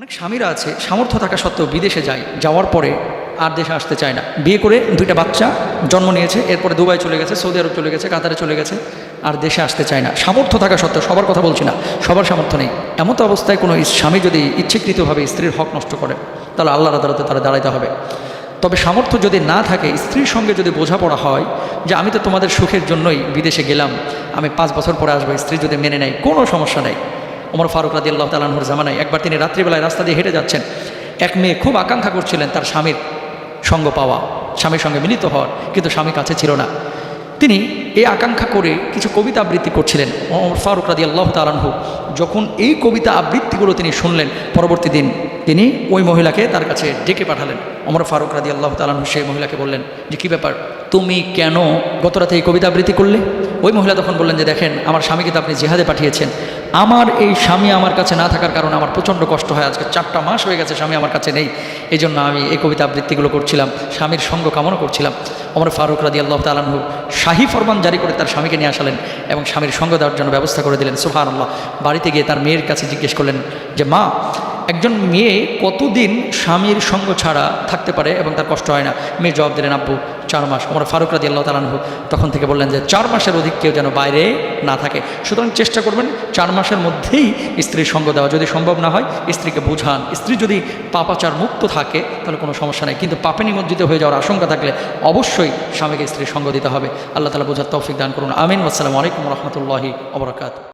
অনেক স্বামীরা আছে সামর্থ্য থাকা সত্ত্বেও বিদেশে যায়, যাওয়ার পরে আর দেশে আসতে চায় না। বিয়ে করে দুইটা বাচ্চা জন্ম নিয়েছে, এরপরে দুবাই চলে গেছে, সৌদি আরব চলে গেছে, কাতারে চলে গেছে, আর দেশে আসতে চায় না। সামর্থ্য থাকা সত্ত্বেও, সবার কথা বলছি না, সবার সামর্থ্য নেই। এমতো অবস্থায় কোনো স্বামী যদি ইচ্ছাকৃতভাবে স্ত্রীর হক নষ্ট করে, তাহলে আল্লাহর আদালতে তারা দাঁড়াইতে হবে। তবে সামর্থ্য যদি না থাকে, স্ত্রীর সঙ্গে যদি বোঝাপড়া হয় যে আমি তো তোমাদের সুখের জন্যই বিদেশে গেলাম, আমি 5 বছর পরে আসবো, স্ত্রী যদি মেনে নেয়, কোনো সমস্যা নেই। ওমর ফারুক রাদিয়াল্লাহু তাআলা আনহুর জামানায় একবার তিনি রাত্রিবেলায় রাস্তা দিয়ে হেঁটে যাচ্ছেন, এক মেয়ে খুব আকাঙ্ক্ষা করছিলেন তার স্বামীর সঙ্গ পাওয়া, স্বামীর সঙ্গে মিলিত হওয়ার, কিন্তু স্বামী কাছে ছিল না। তিনি এই আকাঙ্ক্ষা করে কিছু কবিতা আবৃত্তি করছিলেন। ওমর ফারুক রাদিয়াল্লাহু তাআলা আনহু যখন এই কবিতা আবৃত্তিগুলো তিনি শুনলেন, পরবর্তী দিন তিনি ওই মহিলাকে তার কাছে ডেকে পাঠালেন। ওমর ফারুক রাদিয়াল্লাহু তাআলা আনহু সেই মহিলাকে বললেন যে কী ব্যাপার, তুমি কেন গত রাতে এই কবিতা আবৃত্তি করলে? ওই মহিলা তখন বললেন যে দেখেন, আমার স্বামীকে তো আপনি জিহাদে পাঠিয়েছেন, আমার এই স্বামী আমার কাছে না থাকার কারণে আমার প্রচণ্ড কষ্ট হয়, আজকে 4টা মাস হয়ে গেছে স্বামী আমার কাছে নেই, এই জন্য আমি এই কবিতা আবৃত্তিগুলো করছিলাম, স্বামীর সঙ্গ কামনা করছিলাম। ওমর ফারুক রাদিয়াল্লাহু তাআলা আনহু শাহী ফরমান জারি করে তার স্বামীকে নিয়ে আসলেন এবং স্বামীর সঙ্গ দেওয়ার জন্য ব্যবস্থা করে দিলেন। সুবহানাল্লাহ। বাড়িতে গিয়ে তার মেয়ের কাছে জিজ্ঞেস করলেন যে মা, একজন মেয়ে কতদিন স্বামীর সঙ্গ ছাড়া থাকতে পারে এবং তার কষ্ট হয় না? মেয়ে জবাব দিলেন, আব্বু 4 মাস। ওমর ফারুক রাদিয়াল্লাহু তাআলা আনহু তখন থেকে বললেন যে 4 মাসের অধিক কেউ যেন বাইরে না থাকে। সুতরাং চেষ্টা করবেন 4 মাসের মধ্যেই স্ত্রীর সঙ্গ দেওয়া। যদি সম্ভব না হয় স্ত্রীকে বুঝান। স্ত্রী যদি পাপাচার মুক্ত থাকে তাহলে কোনো সমস্যা নেই, কিন্তু পাপে নিমজ্জিত হয়ে যাওয়ার আশঙ্কা থাকলে অবশ্যই স্বামীকে স্ত্রীর সঙ্গ দিতে হবে। আল্লাহ তাআলা বোঝার তৌফিক দান করুন। আমিন। আসসালামু আলাইকুম ওয়া রাহমাতুল্লাহি ওয়া বারাকাতুহু।